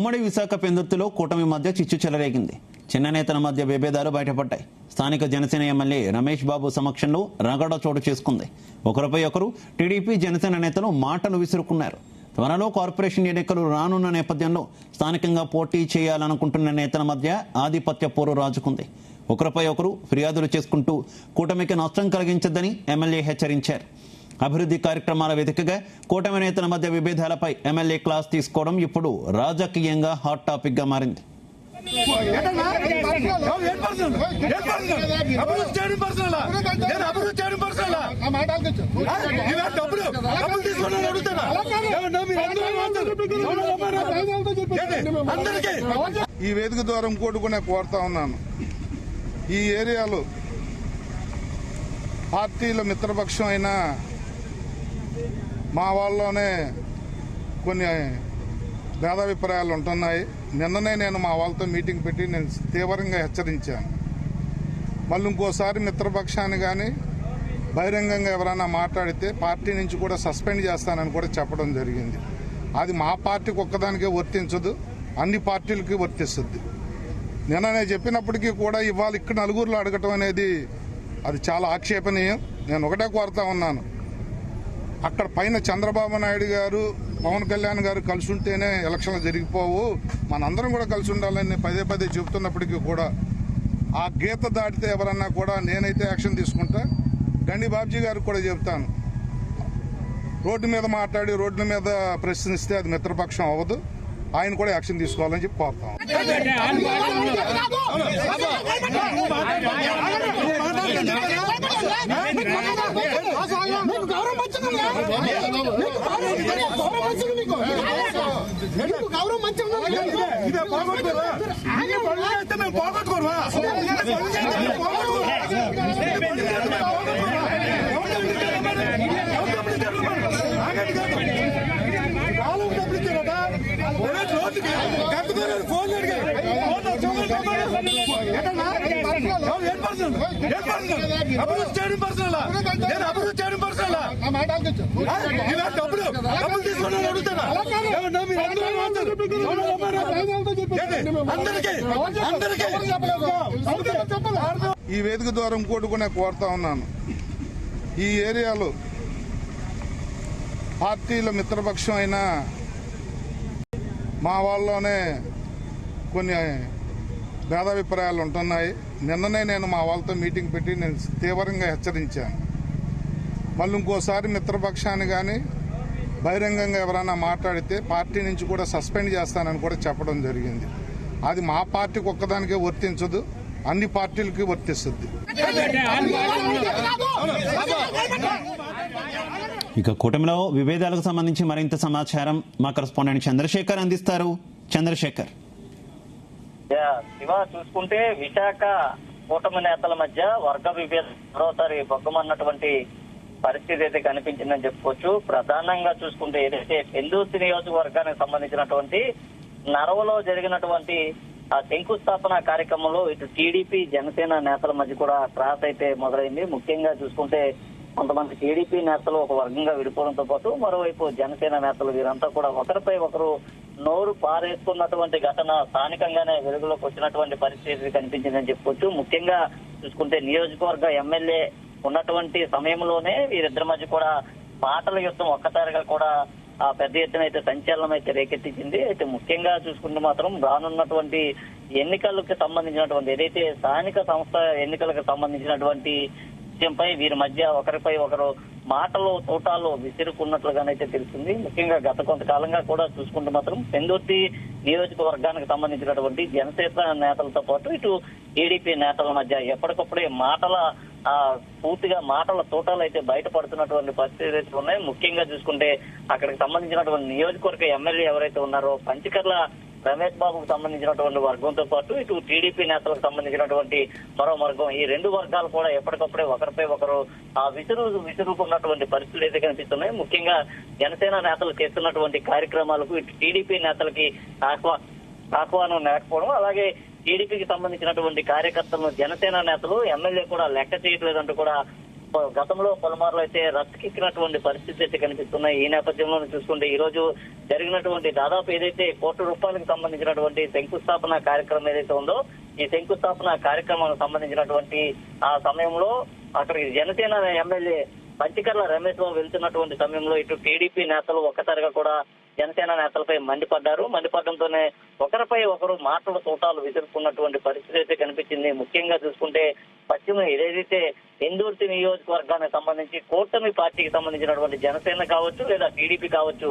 ఉమ్మడి విశాఖ పెందుర్తిలో కూటమి మధ్య చిచ్చు చెలరేగింది. చిన్న నేతల మధ్య విభేదాలు బయటపడ్డాయి. స్థానిక జనసేన ఎమ్మెల్యే రమేష్ బాబు సమక్షంలో రగడ చోటు చేసుకుంది. ఒకరిపై ఒకరు టీడీపీ జనసేన నేతలు మాటలు విసురుకున్నారు. త్వరలో కార్పొరేషన్ ఎన్నికలు రానున్న నేపథ్యంలో స్థానికంగా పోటీ చేయాలనుకుంటున్న నేతల మధ్య ఆధిపత్య పోరు రాజుకుంది. ఒకరిపై ఒకరు ఫిర్యాదులు చేసుకుంటూ కూటమికి నష్టం కలిగించద్దని ఎమ్మెల్యే హెచ్చరించారు. అభివృద్ధి కార్యక్రమాల వేదికగా కూటమి నేతల మధ్య విభేదాలపై ఎమ్మెల్యే క్లాస్ తీసుకోవడం ఇప్పుడు రాజకీయంగా హాట్ టాపిక్ గా మారింది. ఈ వేదిక ద్వారా ఇంకోటి కోరుతా ఉన్నాను. ఈ ఏరియాలో పార్టీల మిత్రపక్షం అయిన మా వాళ్ళలోనే కొన్ని భేదాభిప్రాయాలు ఉంటున్నాయి. నిన్ననే నేను మా వాళ్ళతో మీటింగ్ పెట్టి నేను తీవ్రంగా హెచ్చరించాను. మళ్ళీ ఇంకోసారి మిత్రపక్షాన్ని కానీ బహిరంగంగా ఎవరైనా మాట్లాడితే పార్టీ నుంచి కూడా సస్పెండ్ చేస్తానని కూడా చెప్పడం జరిగింది. అది మా పార్టీకి ఒక్కదానికే వర్తించదు, అన్ని పార్టీలకి వర్తిస్తుంది. నిన్ననే చెప్పినప్పటికీ కూడా ఇవాళ ఇక్కడ నలుగురిలో అడగటం అనేది అది చాలా ఆక్షేపణీయం. నేను ఒకటే కోరుతా ఉన్నాను, అక్కడ పైన చంద్రబాబు నాయుడు గారు పవన్ కళ్యాణ్ గారు కలిసి ఉంటేనే ఎలక్షన్లు జరిగిపోవు, మనందరం కూడా కలిసి ఉండాలని పదే పదే చెబుతున్నప్పటికీ కూడా ఆ గీత దాటితే ఎవరన్నా కూడా నేనైతే యాక్షన్ తీసుకుంటా. గండి బాబ్జీ గారికి కూడా చెబుతాను, రోడ్డు మీద మాట్లాడి రోడ్ల మీద ప్రశ్నిస్తే అది మిత్రపక్షం అవ్వదు, ఆయన కూడా యాక్షన్ తీసుకోవాలని చెప్పి కోరుతాం. ఈ వేదిక ద్వారా ఇంకోటి కోరుతా ఉన్నాను. ఈ ఏరియాలో పార్టీల మిత్రపక్షం అయిన మా వాళ్ళలోనే కొన్ని భేదాభిప్రాయాలు ఉంటున్నాయి. నిన్ననే నేను మా వాళ్ళతో మీటింగ్ పెట్టి నేను తీవ్రంగా హెచ్చరించాను. మళ్ళీ ఇంకోసారి మిత్రపక్షాన్ని కానీ బహిరంగంగా ఎవరైనా మాట్లాడితే పార్టీ నుంచి కూడా సస్పెండ్ చేస్తానని కూడా చెప్పడం జరిగింది. అది మా పార్టీకి ఒక్కదానికే వర్తించదు, అన్ని పార్టీలకి వర్తిస్తుంది. ఇక కూటమిలో విభేదాలకు సంబంధించి మరింత సమాచారం మా కరెస్పాండెంట్ చంద్రశేఖర్ అందిస్తారు. చంద్రశేఖర్, శివ, చూసుకుంటే విశాఖ కూటమి నేతల మధ్య వర్గ విభేదం మరోసారి బొగ్గమన్నటువంటి పరిస్థితి అయితే కనిపించిందని చెప్పుకోవచ్చు. ప్రధానంగా చూసుకుంటే ఏదైతే పెందుర్తి నియోజకవర్గానికి సంబంధించినటువంటి నరవలో జరిగినటువంటి ఆ శంకుస్థాపన కార్యక్రమంలో ఇటు టీడీపీ జనసేన నేతల మధ్య కూడా క్రాస్ అయితే మొదలైంది. ముఖ్యంగా చూసుకుంటే కొంతమంది టీడీపీ నేతలు ఒక వర్గంగా విడిపోవడంతో పాటు మరోవైపు జనసేన నేతలు వీరంతా కూడా ఒకరిపై ఒకరు నోరు పారేసుకున్నటువంటి ఘటన స్థానికంగానే వెలుగులోకి వచ్చినటువంటి పరిస్థితి కనిపించిందని చెప్పుకోవచ్చు. ముఖ్యంగా చూసుకుంటే నియోజకవర్గ ఎమ్మెల్యే ఉన్నటువంటి సమయంలోనే వీరిద్దరి మధ్య కూడా మాటల యుద్ధం ఒక్కసారిగా కూడా పెద్ద ఎత్తున అయితే సంచలనం అయితే రేకెత్తించింది. అయితే ముఖ్యంగా చూసుకుంటే మాత్రం రానున్నటువంటి ఎన్నికలకు సంబంధించినటువంటి ఏదైతే స్థానిక సంస్థ ఎన్నికలకు సంబంధించినటువంటి విషయంపై వీరి మధ్య ఒకరిపై ఒకరు మాటలు తోటాలు విసిరుకున్నట్లుగానైతే తెలుస్తుంది. ముఖ్యంగా గత కొంతకాలంగా కూడా చూసుకుంటే మాత్రం పెందుర్తి నియోజకవర్గానికి సంబంధించినటువంటి జనసేన నేతలతో పాటు ఇటు టీడీపీ నేతల మధ్య ఎప్పటికప్పుడే పూర్తిగా మాటల తోటాలు అయితే బయటపడుతున్నటువంటి పరిస్థితులు అయితే ఉన్నాయి. ముఖ్యంగా చూసుకుంటే అక్కడికి సంబంధించినటువంటి నియోజకవర్గ ఎమ్మెల్యే ఎవరైతే ఉన్నారో పంచకర్ల రమేష్ బాబుకు సంబంధించినటువంటి వర్గంతో పాటు ఇటు టీడీపీ నేతలకు సంబంధించినటువంటి మరో వర్గం, ఈ రెండు వర్గాలు కూడా ఎప్పటికప్పుడే ఒకరిపై ఒకరు విసురుకున్నటువంటి పరిస్థితులు అయితే కనిపిస్తున్నాయి. ముఖ్యంగా జనసేన నేతలు చేస్తున్నటువంటి కార్యక్రమాలకు ఇటు టీడీపీ నేతలకి ఆహ్వానం లేకపోవడం, అలాగే టీడీపీకి సంబంధించినటువంటి కార్యకర్తలను జనసేన నేతలు ఎమ్మెల్యే కూడా లెక్క చేయట్లేదంటూ కూడా గతంలో పలుమార్లు అయితే రచ్చకెక్కినటువంటి పరిస్థితి అయితే కనిపిస్తున్నాయి. ఈ నేపథ్యంలో చూసుకుంటే ఈ రోజు జరిగినటువంటి దాదాపు ఏదైతే ₹1 సంబంధించినటువంటి శంకుస్థాపన కార్యక్రమం ఏదైతే ఉందో ఈ శంకుస్థాపన కార్యక్రమానికి సంబంధించినటువంటి ఆ సమయంలో అక్కడికి జనసేన ఎమ్మెల్యే పంచికర్ల రమేష్ బాబు వెళ్తున్నటువంటి సమయంలో ఇటు టీడీపీ నేతలు ఒక్కసారిగా కూడా జనసేన నేతలపై మండిపడ్డారు. మండిపడడంతోనే ఒకరిపై ఒకరు మాటల తోటాలు విసురుకున్నటువంటి పరిస్థితి అయితే కనిపించింది. ముఖ్యంగా చూసుకుంటే పశ్చిమ ఏదైతే పెందుర్తి నియోజకవర్గానికి సంబంధించి కూటమి పార్టీకి సంబంధించినటువంటి జనసేన కావచ్చు లేదా టీడీపీ కావచ్చు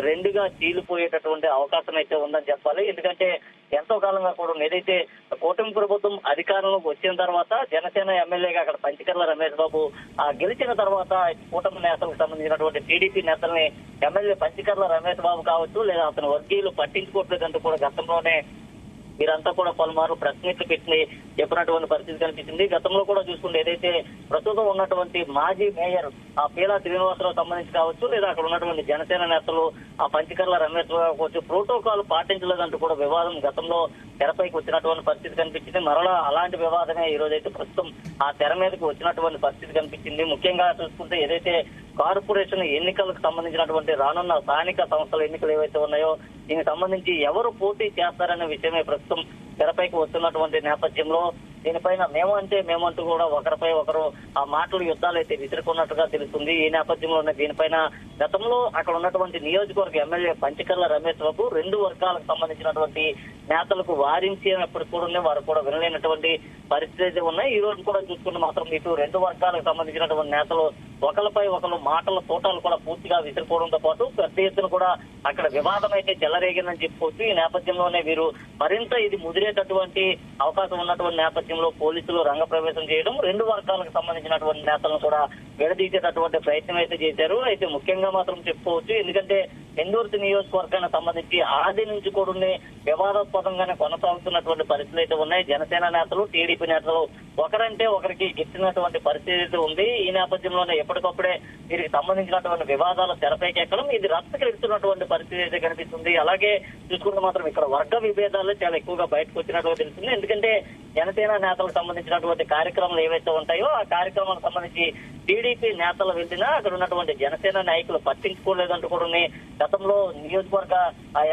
రెండుగా చీలిపోయేటటువంటి అవకాశం అయితే ఉందని చెప్పాలి. ఎందుకంటే ఎంతో కాలంగా కూడా ఏదైతే కూటమి ప్రభుత్వం అధికారంలోకి వచ్చిన తర్వాత జనసేన ఎమ్మెల్యేగా అక్కడ పంచికర్ల రమేష్ బాబు గెలిచిన తర్వాత కూటమి నేతలకు సంబంధించినటువంటి టీడీపీ నేతల్ని ఎమ్మెల్యే పంచికర్ల రమేష్ బాబు కావచ్చు లేదా అతని వర్గీయులు పట్టించుకోవట్లేదంటూ కూడా గతంలోనే వీరంతా కూడా పలుమారు ప్రెస్ మీట్లు పెట్టి చెప్పినటువంటి పరిస్థితి కనిపించింది. గతంలో కూడా చూసుకుంటే ఏదైతే ప్రస్తుతం ఉన్నటువంటి మాజీ మేయర్ పీలా శ్రీనివాసరావు సంబంధించి కావచ్చు లేదా అక్కడ ఉన్నటువంటి జనసేన నేతలు పంచికర్ల రమేష్ కావచ్చు ప్రోటోకాల్ పాటించలేదంటూ కూడా వివాదం గతంలో తెరపైకి వచ్చినటువంటి పరిస్థితి కనిపించింది. మరలా అలాంటి వివాదమే ఈ రోజు అయితే ప్రస్తుతం తెర మీదకి వచ్చినటువంటి పరిస్థితి కనిపించింది. ముఖ్యంగా చూసుకుంటే ఏదైతే కార్పొరేషన్ ఎన్నికలకు సంబంధించినటువంటి రానున్న స్థానిక సంస్థల ఎన్నికలు ఏవైతే ఉన్నాయో దీనికి సంబంధించి ఎవరు పోటీ చేస్తారనే విషయమే ప్రస్తుతం తెరపైకి వస్తున్నటువంటి నేపథ్యంలో దీనిపైన మేమంటూ కూడా ఒకరిపై ఒకరు మాటలు యుద్ధాలు అయితే విసురుకున్నట్టుగా తెలుస్తుంది. ఈ నేపథ్యంలోనే దీనిపైన గతంలో అక్కడ ఉన్నటువంటి నియోజకవర్గ ఎమ్మెల్యే పంచికర్ల రమేష్ బాబు 2 వర్గాలకు సంబంధించినటువంటి నేతలకు వారించినప్పటికీ కూడా వారు కూడా వినలేనటువంటి పరిస్థితి ఉన్నాయి. ఈ రోజు కూడా చూసుకుంటే మాత్రం ఇటు 2 వర్గాలకు సంబంధించినటువంటి నేతలు ఒకరిపై ఒకరు మాటల తోటాలు కూడా పూర్తిగా విసురుకోవడంతో పాటు పెద్ద ఎత్తున కూడా అక్కడ వివాదం అయితే చెలరేగిందని చెప్పుకోవచ్చు. ఈ నేపథ్యంలోనే వీరు మరింత ఇది ముదిరేటటువంటి అవకాశం ఉన్నటువంటి నేపథ్యంలో పోలీసులు రంగప్రవేశం చేయడం 2 వర్గాలకు సంబంధించినటువంటి నేతలను కూడా విడదీసేటటువంటి ప్రయత్నం అయితే చేశారు. అయితే ముఖ్యంగా మాత్రం చెప్పుకోవచ్చు ఎందుకంటే పెందుర్తి నియోజకవర్గానికి సంబంధించి ఆది నుంచి కూడా వివాదాస్పదంగానే కొనసాగుతున్నటువంటి పరిస్థితులు అయితే ఉన్నాయి. జనసేన నేతలు టీడీపీ నేతలు ఒకరంటే ఒకరికి ఎత్తినటువంటి పరిస్థితి ఉంది. ఈ నేపథ్యంలోనే ఎప్పటికప్పుడే వీరికి సంబంధించినటువంటి వివాదాలు తెరపైకి ఎక్కడం ఇది రచ్చకెక్కుతున్నటువంటి పరిస్థితి అయితే కనిపిస్తుంది. అలాగే చూసుకుంటే మాత్రం ఇక్కడ వర్గ విభేదాలు చాలా ఎక్కువగా బయటకు వచ్చినట్టుగా తెలుస్తుంది. ఎందుకంటే జనసేన నేతలకు సంబంధించినటువంటి కార్యక్రమాలు ఏవైతే ఉంటాయో ఆ కార్యక్రమాలకు సంబంధించి టీడీపీ నేతలు వెళ్ళినా అక్కడ ఉన్నటువంటి జనసేన నాయకులు పట్టించుకోలేదంటూ కూడా గతంలో నియోజకవర్గ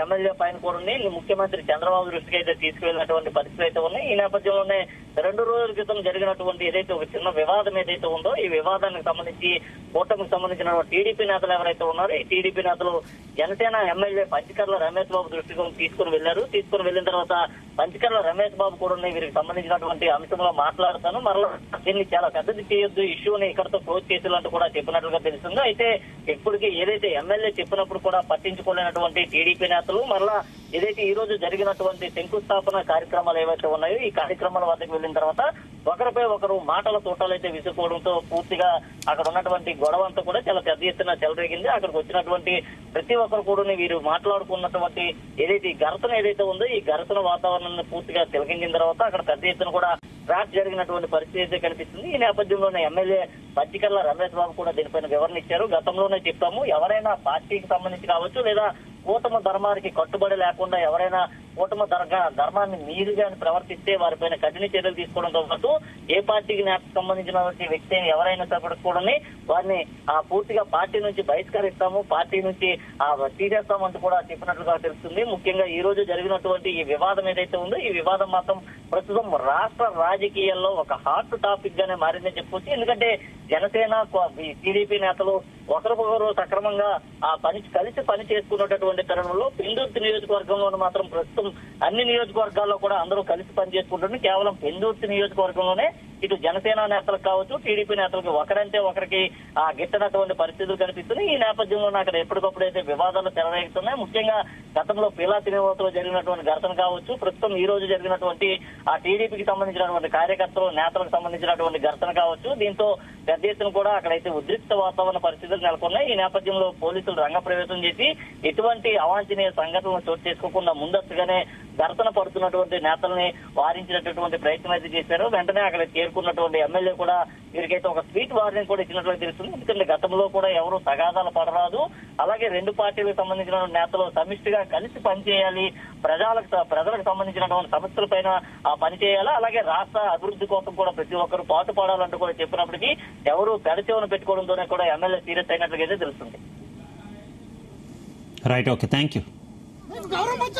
ఎమ్మెల్యే పైన కూడా ముఖ్యమంత్రి చంద్రబాబు దృష్టికి అయితే తీసుకువెళ్ళినటువంటి పరిస్థితులు అయితే ఉన్నాయి. ఈ నేపథ్యంలోనే 2 రోజుల క్రితం జరిగినటువంటి ఏదైతే ఒక చిన్న వివాదం ఏదైతే ఉందో ఈ వివాదానికి సంబంధించి కూటమికి సంబంధించిన టీడీపీ నేతలు ఎవరైతే ఉన్నారో ఈ టీడీపీ నేతలు జనసేన ఎమ్మెల్యే పంచికర్ల రమేష్ బాబు దృష్టికి తీసుకుని వెళ్లారు. తీసుకుని వెళ్లిన తర్వాత పంచికర్ల రమేష్ బాబు కూడా వీరికి సంబంధించినటువంటి అంశంలో మాట్లాడుతాను మరలా దీన్ని చాలా పెద్దది చేయొద్దు ఇష్యూని ఇక్కడతో క్లోజ్ చేసేలాంటి కూడా చెప్పినట్లుగా తెలుస్తుంది. అయితే ఇప్పటికీ ఏదైతే ఎమ్మెల్యే చెప్పినప్పుడు కూడా పట్టించుకోలేనటువంటి టీడీపీ నేతలు మరలా ఏదైతే ఈ రోజు జరిగినటువంటి శంకుస్థాపన కార్యక్రమాలు ఏవైతే ఉన్నాయో ఈ కార్యక్రమాల వద్దకు వెళ్లిన తర్వాత ఒకరిపై ఒకరు మాటల తోటాలు అయితే విసుకోవడంతో పూర్తిగా అక్కడ ఉన్నటువంటి గొడవ అంతా కూడా చాలా పెద్ద ఎత్తున చెలరేగింది. అక్కడికి వచ్చినటువంటి ప్రతి ఒక్కరు కూడా వీరు మాట్లాడుకున్నటువంటి ఏదైతే ఈ ఘర్షణ ఏదైతే ఉందో ఈ ఘర్షణ వాతావరణాన్ని పూర్తిగా తిలకించిన తర్వాత అక్కడ పెద్ద ఎత్తున కూడా క్రాష్ జరిగినటువంటి పరిస్థితి అయితే కనిపిస్తుంది. ఈ నేపథ్యంలోనే ఎమ్మెల్యే పంచికర్ల రమేష్ బాబు కూడా దీనిపైన వివరణ ఇచ్చారు. గతంలోనే చెప్పాము ఎవరైనా పార్టీకి సంబంధించి కావచ్చు లేదా కూటమి ధర్మానికి కట్టుబడి లేకుండా ఎవరైనా కూటమి ధర్మాన్ని మీరుగా ప్రవర్తిస్తే వారిపైన కఠిన చర్యలు తీసుకోవడంతో పాటు ఏ పార్టీకి సంబంధించినటువంటి వ్యక్తి ఎవరైనా కూడా వారిని పూర్తిగా పార్టీ నుంచి బహిష్కరిస్తాము పార్టీ నుంచి తీసేస్తామంటూ కూడా చెప్పినట్లుగా తెలుస్తుంది. ముఖ్యంగా ఈ రోజు జరిగినటువంటి ఈ వివాదం ఏదైతే ఉందో ఈ వివాదం మాత్రం ప్రస్తుతం రాష్ట్ర రాజకీయాల్లో ఒక హాట్ టాపిక్ గానే మారిందని చెప్పొచ్చు. ఎందుకంటే జనసేన టీడీపీ నేతలు ఒకరికొకరు సక్రమంగా కలిసి పని చేసుకున్నటువంటి తరుణంలో పెందుర్తి నియోజకవర్గంలో మాత్రం ప్రస్తుతం అన్ని నియోజకవర్గాల్లో కూడా అందరూ కలిసి పని చేసుకుంటున్నారు. కేవలం పెందుర్తి నియోజకవర్గంలోనే ఇటు జనసేన నేతలకు కావచ్చు టీడీపీ నేతలకు ఒకరంటే ఒకరికి గిట్టనటువంటి పరిస్థితులు కనిపిస్తున్నాయి. ఈ నేపథ్యంలో అక్కడ ఎప్పటికప్పుడు అయితే వివాదాలు తెరవేగుతున్నాయి. ముఖ్యంగా గతంలో పీలా శ్రీనివాసరావు జరిగినటువంటి ఘటన కావచ్చు ప్రస్తుతం ఈ రోజు జరిగినటువంటి టీడీపీకి సంబంధించినటువంటి కార్యకర్తలు నేతలకు సంబంధించినటువంటి ఘటన కావచ్చు దీంతో పెద్ద ఎత్తున కూడా అక్కడైతే ఉద్రిక్త వాతావరణ పరిస్థితులు నెలకొన్నాయి. ఈ నేపథ్యంలో పోలీసులు రంగప్రవేశం చేసి ఎటువంటి అవాంఛనీయ సంఘటనలు చోటు చేసుకోకుండా ముందస్తుగానే దర్శన పడుతున్నటువంటి నేతల్ని వారించినటువంటి ప్రయత్నం అయితే చేశారు. వెంటనే అక్కడ చేరుకున్నటువంటి ఎమ్మెల్యే కూడా వీరికైతే ఒక స్వీట్ వార్నింగ్ కూడా ఇచ్చినట్లు తెలుస్తుంది. ఎందుకంటే గతంలో కూడా ఎవరు తగాదాలు పడరాదు, అలాగే రెండు పార్టీలకు సంబంధించిన నేతలు సమిష్టిగా కలిసి పనిచేయాలి, ప్రజలకు సంబంధించినటువంటి సమస్యలపైన పనిచేయాలా, అలాగే రాష్ట్ర అభివృద్ధి కోసం కూడా ప్రతి ఒక్కరు పాటుపడాలంటూ కూడా చెప్పినప్పటికీ ఎవరు పెడచెవును పెట్టుకోవడంతోనే కూడా ఎమ్మెల్యే సీరియస్ అయినట్లుగా అయితే తెలుస్తుంది. Right, okay, thank you. గౌరవం మంచిగా